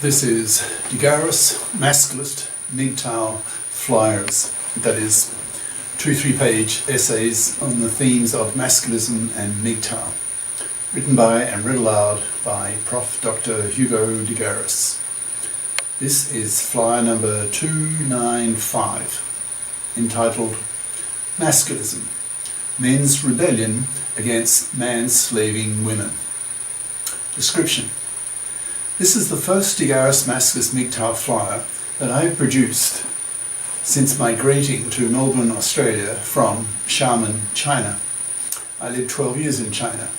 This is the Garis Masculist MGTOW flyers, that is 2 3-page essays on the themes of masculism and MGTOW, written by and read aloud by Prof. Dr. Hugo de Garis. This is flyer number 295, entitled Masculism, Men's Rebellion Against Manslaving Women. Description. This is the first Garis Masculist MGTOW flyer that I have produced since migrating to Melbourne, Australia from Xiamen, China. I lived 12 years in China.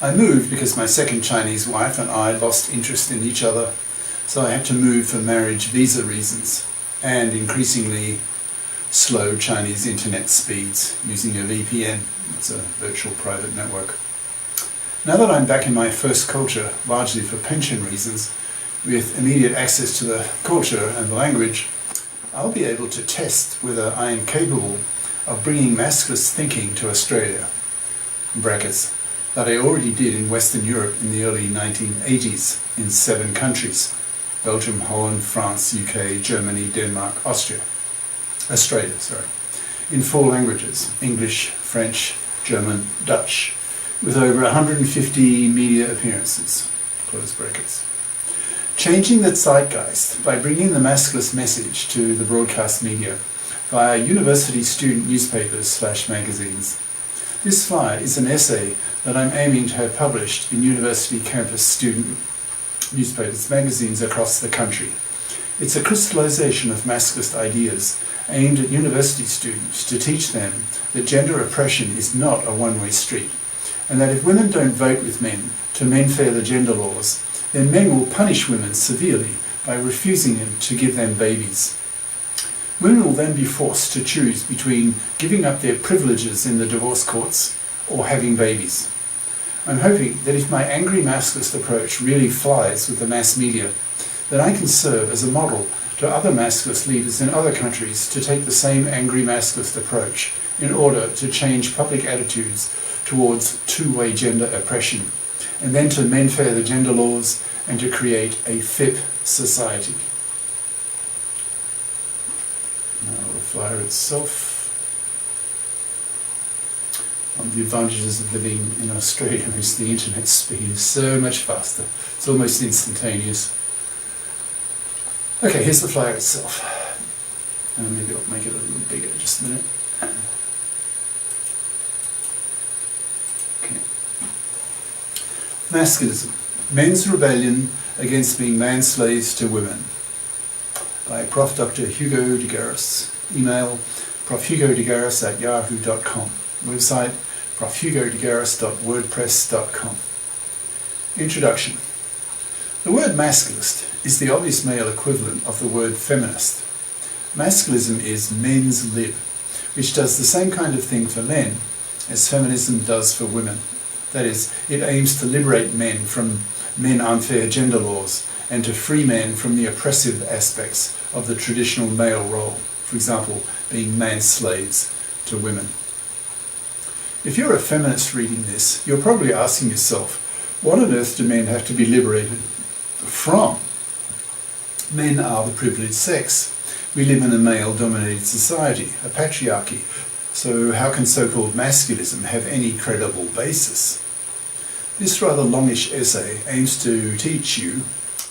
I moved because my second Chinese wife and I lost interest in each other, so I had to move for marriage visa reasons and increasingly slow Chinese internet speeds using a VPN. It's a virtual private network. Now that I'm back in my first culture, largely for pension reasons, with immediate access to the culture and the language, I'll be able to test whether I am capable of bringing masculist thinking to Australia, in brackets, that I already did in Western Europe in the early 1980s in 7 countries: Belgium, Holland, France, UK, Germany, Denmark, Australia, in 4 languages: English, French, German, Dutch, with over 150 media appearances, close brackets. Changing the zeitgeist by bringing the masculist message to the broadcast media via university student newspapers / magazines. This flyer is an essay that I'm aiming to have published in university campus student newspapers, magazines across the country. It's a crystallization of masculist ideas aimed at university students to teach them that gender oppression is not a one-way street, and that if women don't vote with men to menfair the gender laws, then men will punish women severely by refusing to give them babies. Women will then be forced to choose between giving up their privileges in the divorce courts or having babies. I'm hoping that if my angry masculist approach really flies with the mass media, that I can serve as a model to other masculist leaders in other countries to take the same angry masculist approach in order to change public attitudes towards two-way gender oppression, and then to menfair the gender laws and to create a FIP society. Now the flyer itself. One of the advantages of living in Australia is the internet speed is so much faster. It's almost instantaneous. Okay, here's the flyer itself. Maybe I'll make it a little bigger, just a minute. Okay. Masculism, Men's Rebellion Against Being Man-Slaves to Women, by Prof. Dr. Hugo de Garis. Email profhugodegaris@yahoo.com. Website profhugodegaris.wordpress.com. Introduction. The word masculist is the obvious male equivalent of the word feminist. Masculism is men's lib, which does the same kind of thing for men as feminism does for women. That is, it aims to liberate men from men unfair gender laws and to free men from the oppressive aspects of the traditional male role, for example, being man-slaves to women. If you're a feminist reading this, you're probably asking yourself, what on earth do men have to be liberated from? Men are the privileged sex. We live in a male-dominated society, a patriarchy, so how can so-called masculism have any credible basis? This rather longish essay aims to teach you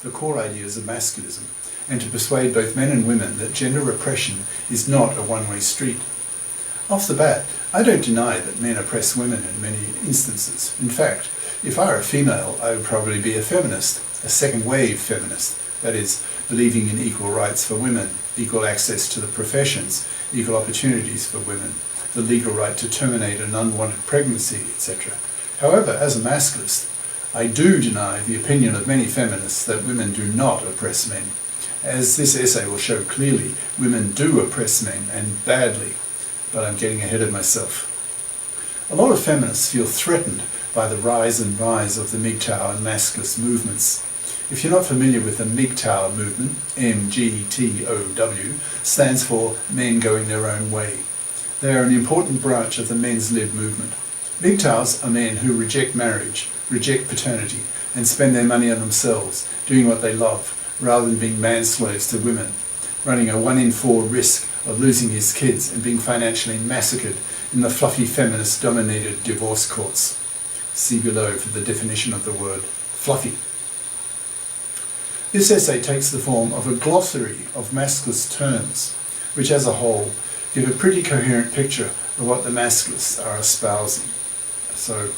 the core ideas of masculism and to persuade both men and women that gender repression is not a one-way street. Off the bat, I don't deny that men oppress women in many instances. In fact, if I were a female, I would probably be a feminist, a second-wave feminist, that is, believing in equal rights for women, equal access to the professions, equal opportunities for women, the legal right to terminate an unwanted pregnancy, etc. However, as a masculist, I do deny the opinion of many feminists that women do not oppress men. As this essay will show clearly, women do oppress men, and badly, but I'm getting ahead of myself. A lot of feminists feel threatened by the rise of the MGTOW and masculist movements. If you're not familiar with the MGTOW movement, MGTOW, stands for Men Going Their Own Way. They are an important branch of the men's lib movement. MGTOWs are men who reject marriage, reject paternity, and spend their money on themselves, doing what they love, rather than being man-slaves to women, running a 1 in 4 risk of losing his kids and being financially massacred in the fluffy feminist-dominated divorce courts. See below for the definition of the word fluffy. This essay takes the form of a glossary of masculist terms, which as a whole give a pretty coherent picture of what the masculists are espousing. So,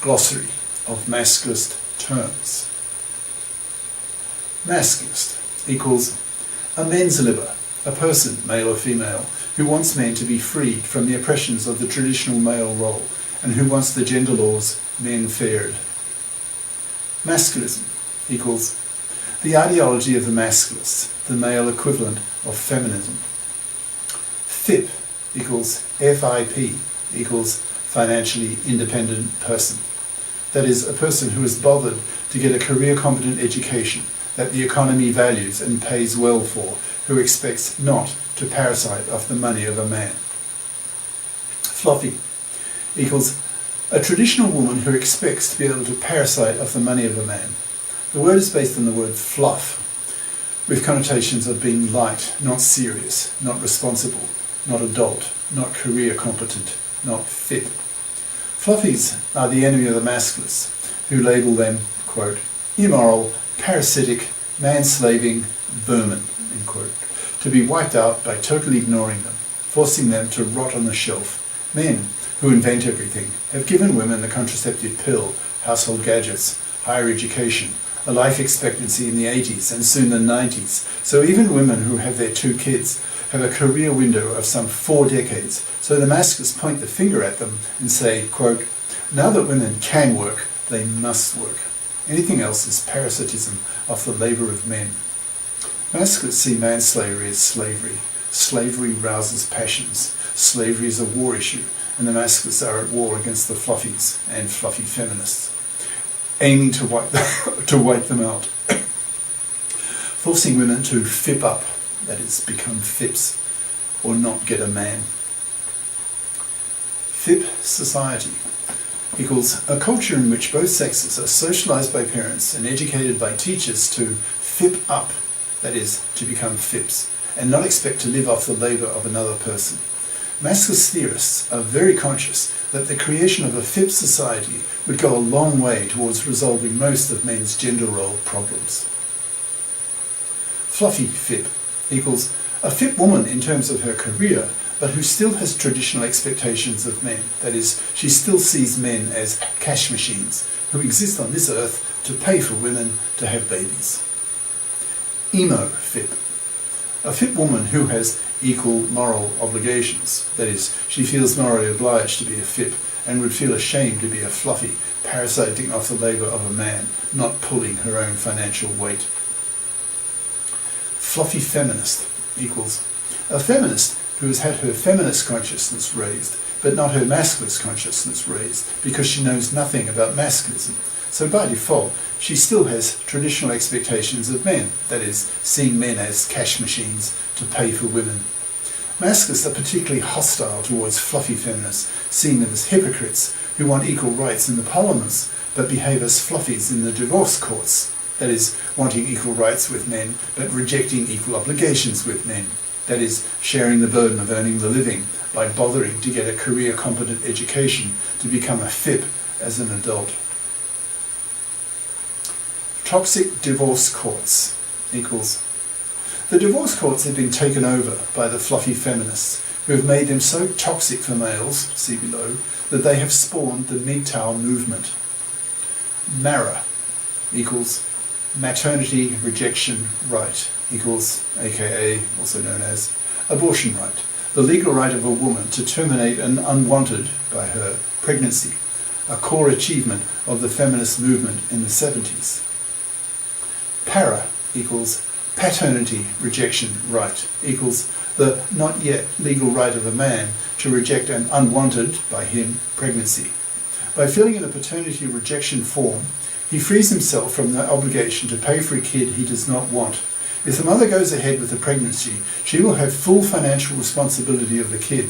glossary of masculist terms. Masculist equals a mensliber, a person, male or female, who wants men to be freed from the oppressions of the traditional male role and who wants the gender laws menfaired. Masculism equals the ideology of the masculists, the male equivalent of feminism. FIP equals FIP equals financially independent person. That is, a person who is bothered to get a career-competent education that the economy values and pays well for, who expects not to parasite off the money of a man. Fluffy equals a traditional woman who expects to be able to parasite off the money of a man. The word is based on the word fluff, with connotations of being light, not serious, not responsible, not adult, not career competent, not fit. Fluffies are the enemy of the masculists, who label them, quote, immoral, parasitic, manslaving vermin, end quote, to be wiped out by totally ignoring them, forcing them to rot on the shelf. Men who invent everything have given women the contraceptive pill, household gadgets, higher education, a life expectancy in the 80s and soon the 90s. So even women who have their 2 kids have a career window of some 4 decades. So the masculists point the finger at them and say, quote, now that women can work, they must work. Anything else is parasitism of the labour of men. Masculists see manslavery as slavery. Slavery rouses passions. Slavery is a war issue, and the masculists are at war against the fluffies and fluffy feminists, aiming to wipe them out. Forcing women to FIP up, that is, become FIPs, or not get a man. FIP Society equals a culture in which both sexes are socialised by parents and educated by teachers to FIP up, that is, to become FIPs, and not expect to live off the labour of another person. Masculist theorists are very conscious that the creation of a FIP society would go a long way towards resolving most of men's gender role problems. Fluffy FIP equals a FIP woman in terms of her career, but who still has traditional expectations of men. That is, she still sees men as cash machines who exist on this earth to pay for women to have babies. Emo FIP, a FIP woman who has equal moral obligations. That is, she feels morally obliged to be a FIP and would feel ashamed to be a fluffy, parasiting off the labour of a man, not pulling her own financial weight. Fluffy feminist equals a feminist who has had her feminist consciousness raised, but not her masculinist consciousness raised, because she knows nothing about masculism. So by default, she still has traditional expectations of men, that is, seeing men as cash machines to pay for women. Masculists are particularly hostile towards fluffy feminists, seeing them as hypocrites who want equal rights in the parliaments, but behave as fluffies in the divorce courts, that is, wanting equal rights with men, but rejecting equal obligations with men, that is, sharing the burden of earning the living by bothering to get a career-competent education to become a FIP as an adult. Toxic divorce courts equals the divorce courts have been taken over by the fluffy feminists who have made them so toxic for males, see below, that they have spawned the MGTOW movement. MARA equals maternity rejection right equals, aka, also known as, abortion right, the legal right of a woman to terminate an unwanted, by her, pregnancy, a core achievement of the feminist movement in the 70s. Para equals paternity rejection right equals the not yet legal right of a man to reject an unwanted, by him, pregnancy. By filling in a paternity rejection form, he frees himself from the obligation to pay for a kid he does not want. If the mother goes ahead with the pregnancy, she will have full financial responsibility of the kid.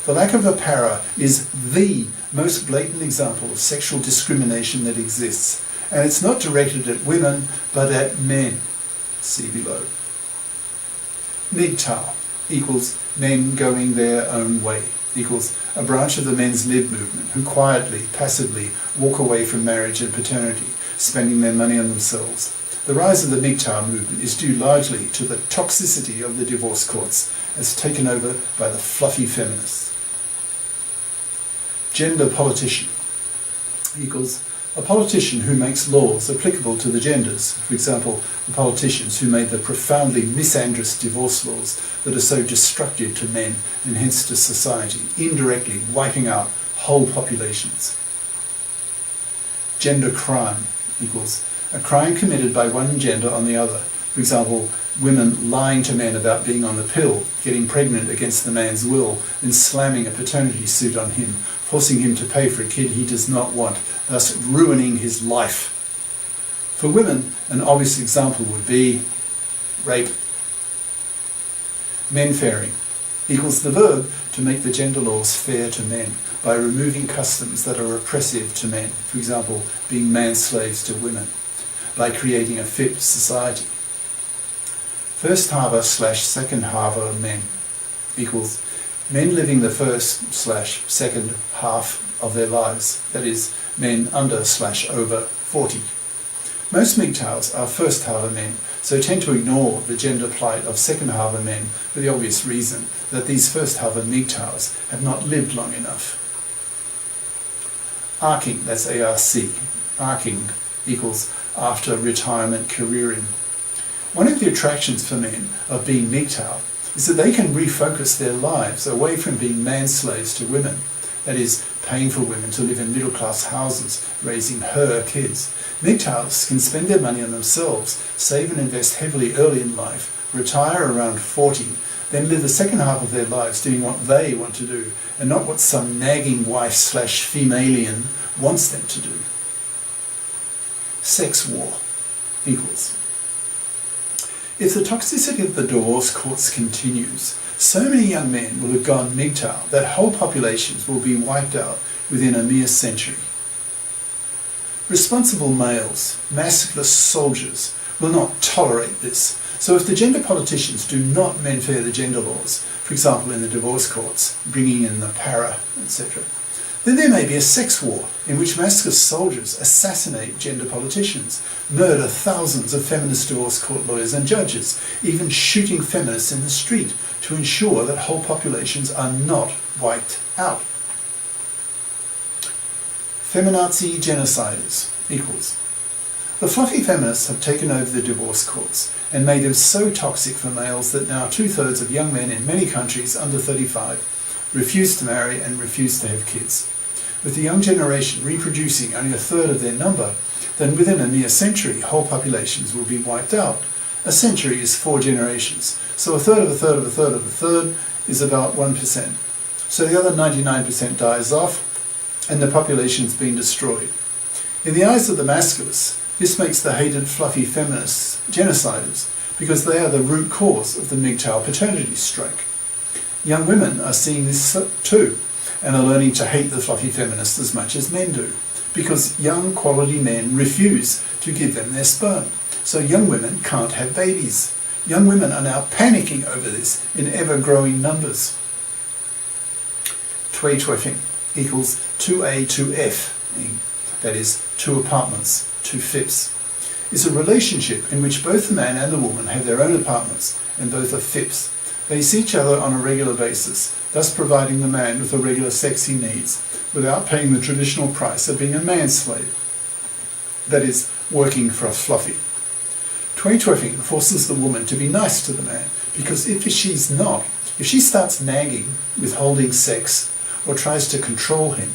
The lack of a para is the most blatant example of sexual discrimination that exists, and it's not directed at women, but at men. See below. MGTOW equals men going their own way, equals a branch of the men's lib movement who quietly, passively walk away from marriage and paternity, spending their money on themselves. The rise of the MGTOW movement is due largely to the toxicity of the divorce courts as taken over by the fluffy feminists. Gender politician equals a politician who makes laws applicable to the genders. For example, the politicians who made the profoundly misandrous divorce laws that are so destructive to men and hence to society, indirectly wiping out whole populations. Gender crime equals a crime committed by one gender on the other. For example, women lying to men about being on the pill, getting pregnant against the man's will, and slamming a paternity suit on him, forcing him to pay for a kid he does not want, thus ruining his life. For women, an obvious example would be rape. Menfairing equals the verb to make the gender laws fair to men by removing customs that are oppressive to men, for example, being man-slaves to women, by creating a FIP society. First halver/second halver men equals men living the first/second half of their lives, that is, men under/over 40. Most MGTOWs are first halver men, so tend to ignore the gender plight of second halver men for the obvious reason that these first halver MGTOWs have not lived long enough. Arcing, that's ARC, arcing equals after retirement careering. One of the attractions for men of being MGTOW is that they can refocus their lives away from being man-slaves to women, that is, paying for women to live in middle-class houses, raising her kids. MGTOWs can spend their money on themselves, save and invest heavily early in life, retire around 40, then live the second half of their lives doing what they want to do, and not what some nagging wife/femalien wants them to do. Sex war equals. If the toxicity of the divorce courts continues, so many young men will have gone MGTOW that whole populations will be wiped out within a mere century. Responsible males, masculinist soldiers, will not tolerate this. So if the gender politicians do not menfair the gender laws, for example in the divorce courts, bringing in the para, etc., then there may be a sex war in which masculinist soldiers assassinate gender politicians, murder thousands of feminist divorce court lawyers and judges, even shooting feminists in the street to ensure that whole populations are not wiped out. Feminazi genociders equals. The fluffy feminists have taken over the divorce courts and made them so toxic for males that now 2/3 of young men in many countries under 35 refuse to marry and refuse to have kids. With the young generation reproducing only 1/3 of their number, then within a mere century whole populations will be wiped out. A century is 4 generations, so 1/3 of 1/3 of 1/3 of 1/3 is about 1%. So the other 99% dies off and the population's been destroyed. In the eyes of the masculists, this makes the hated fluffy feminists genociders because they are the root cause of the MGTOW paternity strike. Young women are seeing this too and are learning to hate the fluffy feminists as much as men do because young quality men refuse to give them their sperm. So young women can't have babies. Young women are now panicking over this in ever-growing numbers. Twee-tweffing equals 2A, 2F, that is, 2 apartments, 2 FIPs, is a relationship in which both the man and the woman have their own apartments and both are FIPs. They see each other on a regular basis, thus providing the man with the regular sex he needs without paying the traditional price of being a manslave, that is, working for a fluffy. Twee-tweffing forces the woman to be nice to the man because if she starts nagging, withholding sex, or tries to control him,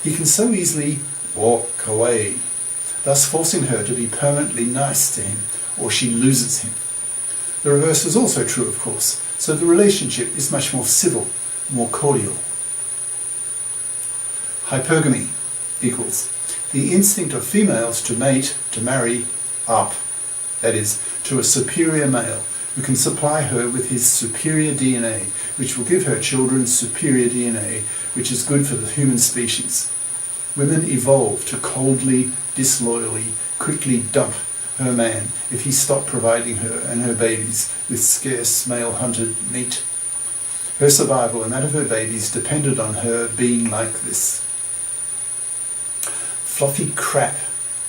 he can so easily walk away, thus forcing her to be permanently nice to him, or she loses him. The reverse is also true, of course, so the relationship is much more civil, more cordial. Hypergamy equals the instinct of females to mate, to marry, up, that is, to a superior male who can supply her with his superior DNA, which will give her children superior DNA, which is good for the human species. Women evolve to coldly, disloyally, quickly dump her man, if he stopped providing her and her babies with scarce male-hunted meat. Her survival and that of her babies depended on her being like this. Fluffy crap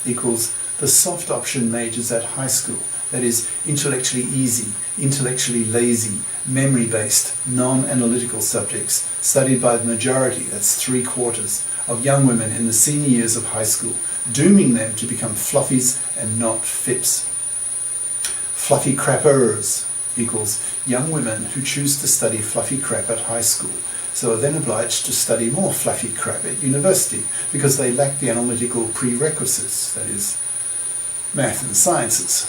equals the soft option majors at high school, that is, intellectually easy, intellectually lazy, memory-based, non-analytical subjects studied by the majority, that's 3/4, of young women in the senior years of high school, dooming them to become fluffies and not FIPs. Fluffy crappers equals young women who choose to study fluffy crap at high school, so are then obliged to study more fluffy crap at university because they lack the analytical prerequisites, that is, math and sciences,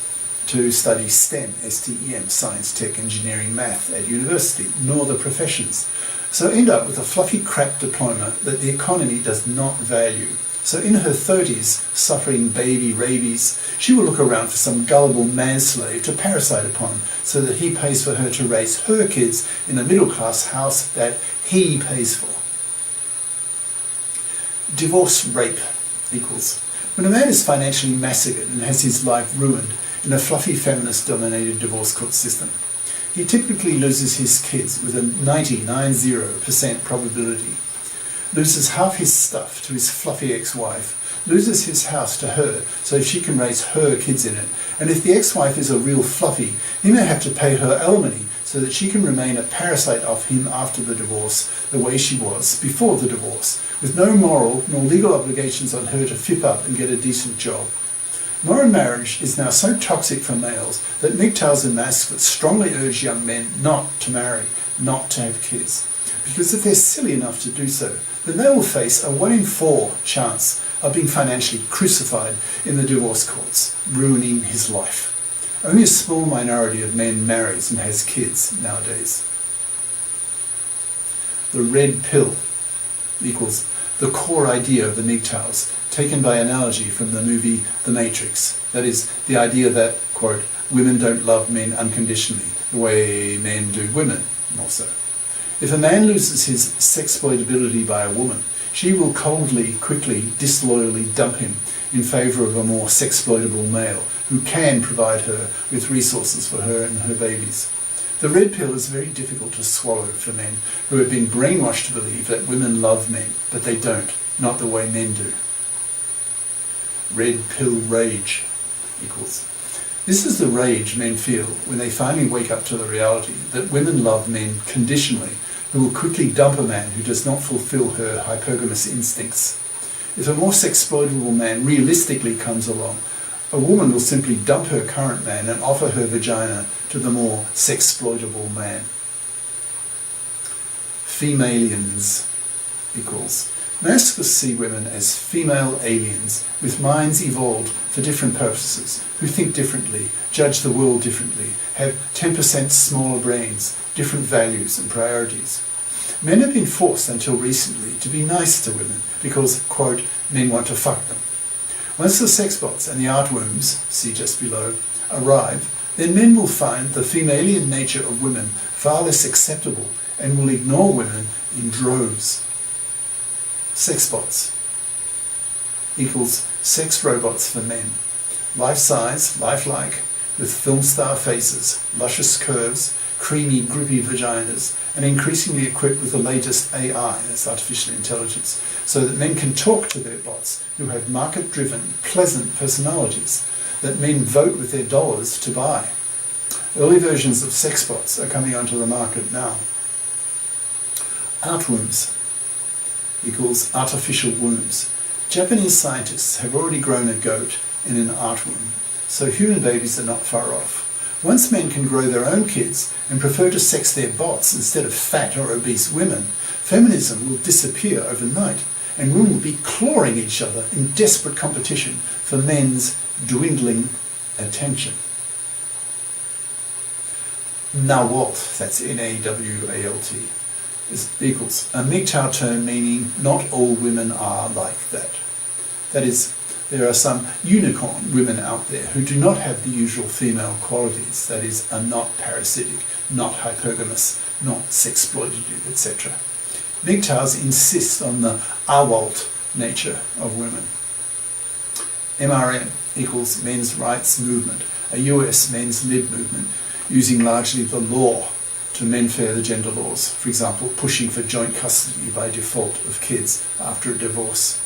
to study STEM, S-T-E-M, science, tech, engineering, math at university, nor the professions. So end up with a fluffy crap diploma that the economy does not value. So in her 30s, suffering baby rabies, she will look around for some gullible manslave to parasite upon so that he pays for her to raise her kids in a middle-class house that he pays for. Divorce rape equals when a man is financially massacred and has his life ruined in a fluffy feminist-dominated divorce court system, he typically loses his kids with a 90% probability, loses half his stuff to his fluffy ex-wife, loses his house to her so she can raise her kids in it, and if the ex-wife is a real fluffy, he may have to pay her alimony so that she can remain a parasite of him after the divorce, the way she was before the divorce, with no moral nor legal obligations on her to FIP up and get a decent job. Modern marriage is now so toxic for males that MGTOWs and Masculists strongly urge young men not to marry, not to have kids. Because if they're silly enough to do so, then they will face a 1 in 4 chance of being financially crucified in the divorce courts, ruining his life. Only a small minority of men marries and has kids nowadays. The red pill equals the core idea of the MGTOWs, taken by analogy from the movie The Matrix. That is, the idea that, quote, women don't love men unconditionally, the way men do women, more so. If a man loses his sexploitability by a woman, she will coldly, quickly, disloyally dump him in favour of a more sexploitable male who can provide her with resources for her and her babies. The red pill is very difficult to swallow for men who have been brainwashed to believe that women love men, but they don't, not the way men do. Red pill rage equals. This is the rage men feel when they finally wake up to the reality that women love men conditionally, who will quickly dump a man who does not fulfill her hypergamous instincts. If a more sexploitable man realistically comes along, a woman will simply dump her current man and offer her vagina to the more sexploitable man. Femalians equals. Masculists see women as female aliens with minds evolved for different purposes, who think differently, judge the world differently, have 10% smaller brains, different values and priorities. Men have been forced until recently to be nice to women because, quote, men want to fuck them. Once the sex bots and the artworms, see just below, arrive, then men will find the femalian nature of women far less acceptable and will ignore women in droves. Sex bots equals sex robots for men. Life-size, lifelike, with film star faces, luscious curves, creamy, grippy vaginas, and increasingly equipped with the latest AI, that's artificial intelligence, so that men can talk to their bots who have market-driven, pleasant personalities that men vote with their dollars to buy. Early versions of sex bots are coming onto the market now. Outworms equals artificial wombs. Japanese scientists have already grown a goat in an artworm, so human babies are not far off. Once men can grow their own kids and prefer to sex their bots instead of fat or obese women, feminism will disappear overnight and women will be clawing each other in desperate competition for men's dwindling attention. Nawalt, that's N-A-W-A-L-T, equals a MGTOW term meaning not all women are like that. That is, there are some unicorn women out there who do not have the usual female qualities, that is, are not parasitic, not hypergamous, not sexploitative, etc. MGTOWs insist on the awalt nature of women. MRM equals Men's Rights Movement, a US men's lib movement using largely the law to menfair the gender laws, for example, pushing for joint custody by default of kids after a divorce.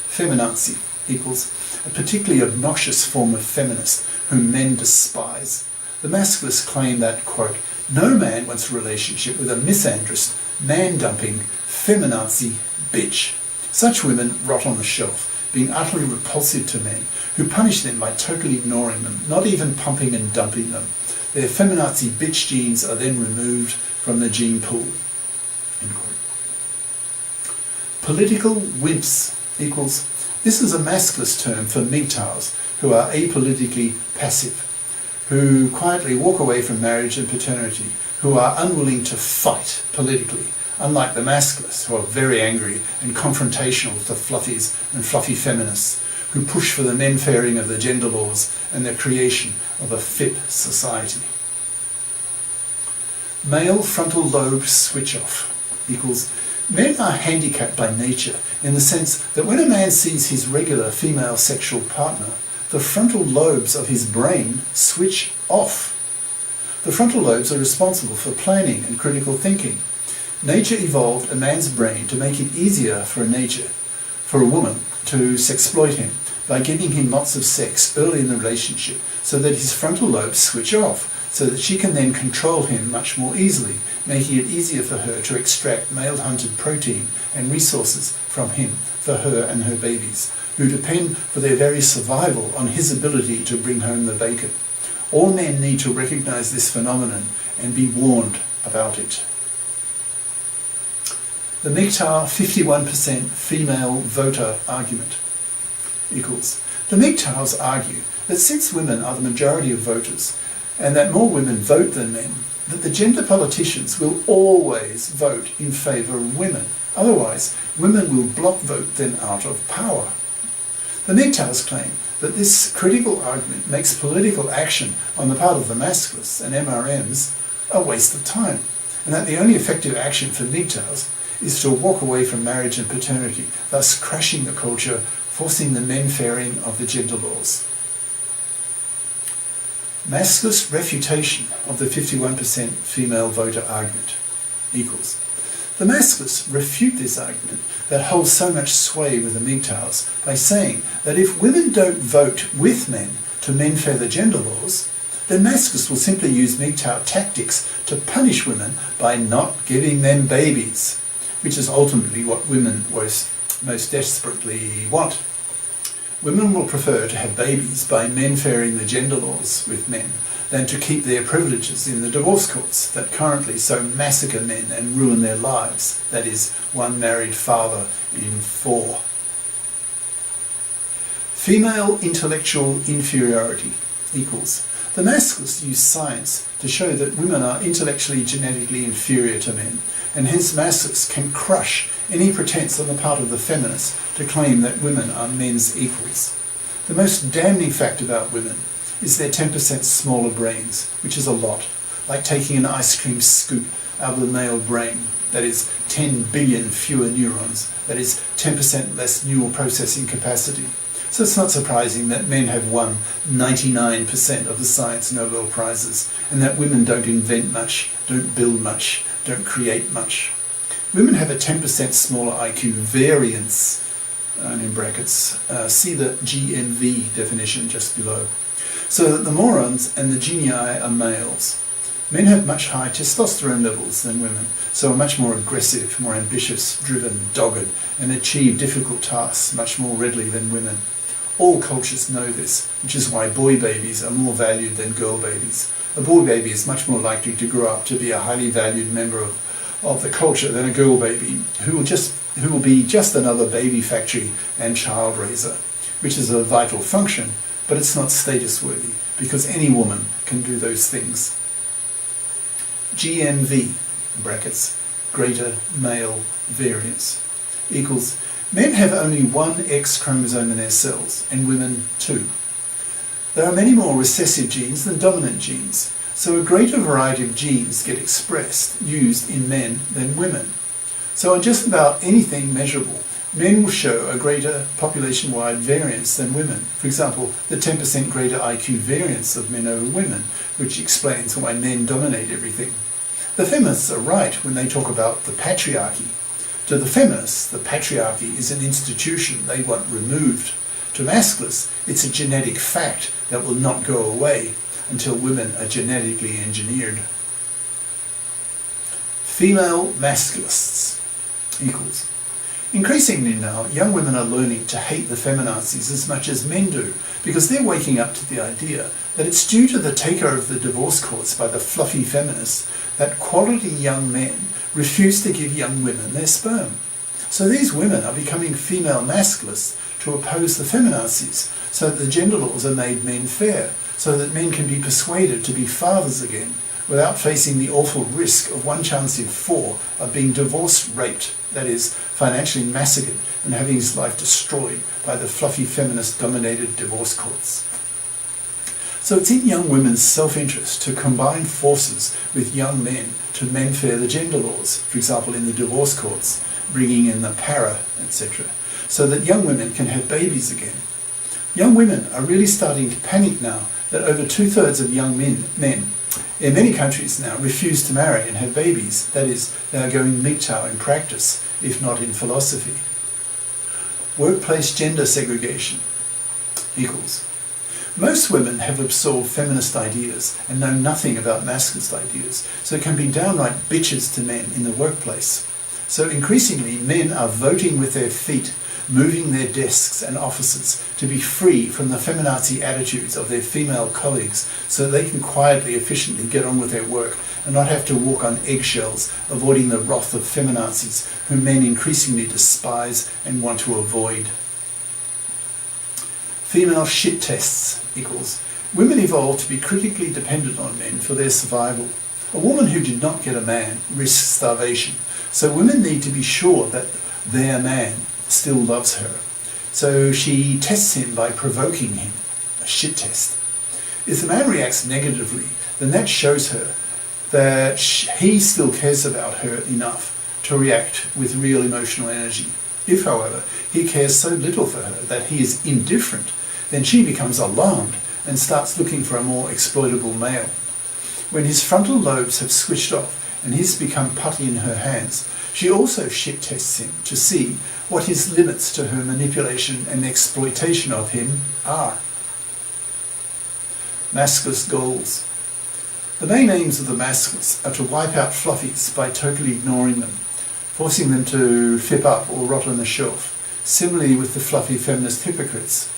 Feminazi equals a particularly obnoxious form of feminist whom men despise. The Masculists claim that, quote, no man wants a relationship with a misandrist, man-dumping, feminazi bitch. Such women rot on the shelf, being utterly repulsive to men, who punish them by totally ignoring them, not even pumping and dumping them. Their feminazi bitch genes are then removed from the gene pool. End quote. Political wimps equals, this is a masculist term for MGTOWs, who are apolitically passive, who quietly walk away from marriage and paternity, who are unwilling to fight politically, unlike the masculists, who are very angry and confrontational with the fluffies and fluffy feminists, who push for the menfairing of the gender laws and the creation of a FIP society. Male frontal lobe switch off equals, men are handicapped by nature in the sense that when a man sees his regular female sexual partner, the frontal lobes of his brain switch off. The frontal lobes are responsible for planning and critical thinking. Nature evolved a man's brain to make it easier for a woman to sexploit him by giving him lots of sex early in the relationship so that his frontal lobes switch off, so that she can then control him much more easily, making it easier for her to extract male-hunted protein and resources from him for her and her babies, who depend for their very survival on his ability to bring home the bacon. All men need to recognize this phenomenon and be warned about it. The MGTOW 51% female voter argument equals, the MGTOWs argue that since women are the majority of voters and that more women vote than men, that the gender politicians will always vote in favour of women. Otherwise, women will block vote them out of power. The MGTOWs claim that this critical argument makes political action on the part of the Masculists and MRMs a waste of time, and that the only effective action for MGTOWs is to walk away from marriage and paternity, thus crashing the culture, forcing the menfairing of the gender laws. Masculist refutation of the 51% female voter argument equals, the Masculists refute this argument that holds so much sway with the MGTOWs by saying that if women don't vote with men to menfair the gender laws, then Masculists will simply use MGTOW tactics to punish women by not giving them babies, which is ultimately what women most desperately want. Women will prefer to have babies by menfairing the gender laws with men than to keep their privileges in the divorce courts that currently so massacre men and ruin their lives, that is, one married father in 4. Female intellectual inferiority equals, the Masculists use science to show that women are intellectually genetically inferior to men, and hence Masculists can crush any pretense on the part of the feminists to claim that women are men's equals. The most damning fact about women is their 10% smaller brains, which is a lot, like taking an ice cream scoop out of the male brain, that is 10 billion fewer neurons, that is 10% less neural processing capacity. So it's not surprising that men have won 99% of the science Nobel Prizes, and that women don't invent much, don't build much, don't create much. Women have a 10% smaller IQ variance, and in brackets, see the GMV definition just below, so that the morons and the genii are males. Men have much higher testosterone levels than women, so are much more aggressive, more ambitious, driven, dogged, and achieve difficult tasks much more readily than women. All cultures know this, which is why boy babies are more valued than girl babies. A boy baby is much more likely to grow up to be a highly valued member of the culture than a girl baby, who will be just another baby factory and child raiser, which is a vital function, but it's not status worthy, because any woman can do those things. GMV, brackets, greater male variance, equals, men have only one X chromosome in their cells, and women 2. There are many more recessive genes than dominant genes, so a greater variety of genes get used in men than women. So on just about anything measurable, Men will show a greater population-wide variance than women. For example, the 10% greater IQ variance of men over women, which explains why men dominate everything. The feminists are right when they talk about the patriarchy. To the feminists, the patriarchy is an institution they want removed. To masculists, it's a genetic fact that will not go away until women are genetically engineered. Female masculists equals. Increasingly now, young women are learning to hate the feminazis as much as men do, because they're waking up to the idea that it's due to the takeover of the divorce courts by the fluffy feminists that quality young men refuse to give young women their sperm. So these women are becoming female masculists to oppose the feminazis, so that the gender laws are made menfair, so that men can be persuaded to be fathers again, without facing the awful risk of 1 chance in 4 of being divorce raped, that is, financially massacred and having his life destroyed by the fluffy feminist-dominated divorce courts. So it's in young women's self-interest to combine forces with young men to menfair the gender laws, for example in the divorce courts, bringing in the para, etc., so that young women can have babies again. Young women are really starting to panic now that over 2/3 of young men in many countries now refuse to marry and have babies. That is, they are going MGTOW in practice, if not in philosophy. Workplace gender segregation equals. Most women have absorbed feminist ideas and know nothing about masculinist ideas, so can be downright bitches to men in the workplace. So increasingly men are voting with their feet, moving their desks and offices to be free from the feminazi attitudes of their female colleagues so they can quietly, efficiently get on with their work and not have to walk on eggshells, avoiding the wrath of feminazis whom men increasingly despise and want to avoid. Female shit tests equals. Women evolved to be critically dependent on men for their survival. A woman who did not get a man risks starvation, so women need to be sure that their man still loves her. So she tests him by provoking him, a shit test. If the man reacts negatively, then that shows her that he still cares about her enough to react with real emotional energy. If, however, he cares so little for her that he is indifferent, then she becomes alarmed and starts looking for a more exploitable male. When his frontal lobes have switched off and he's become putty in her hands, she also shit tests him to see what his limits to her manipulation and exploitation of him are. Masculist goals. The main aims of the masculists are to wipe out fluffies by totally ignoring them, forcing them to FIP up or rot on the shelf, similarly with the fluffy feminist hypocrites.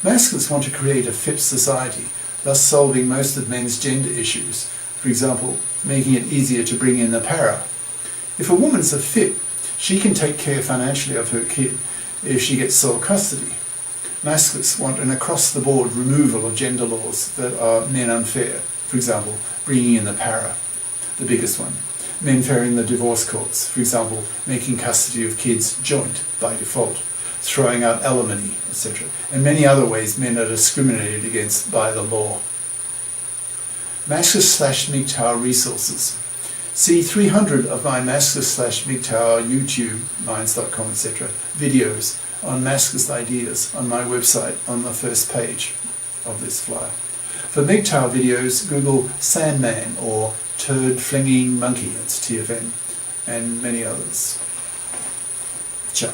Masculists want to create a FIP society, thus solving most of men's gender issues, for example, making it easier to bring in the para. If a woman's a FIP, she can take care financially of her kid if she gets sole custody. Masculists want an across-the-board removal of gender laws that are men unfair, for example, bringing in the para, the biggest one. Men fairing the divorce courts, for example, making custody of kids joint by default, throwing out alimony, etc., and many other ways men are discriminated against by the law. Masculist/MGTOW resources. See 300 of my Masculist/MGTOW YouTube, minds.com, etc. videos on masculist ideas on my website on the first page of this flyer. For MGTOW videos, Google Sandman or Turd Flinging Monkey, it's TFM, and many others. Ciao.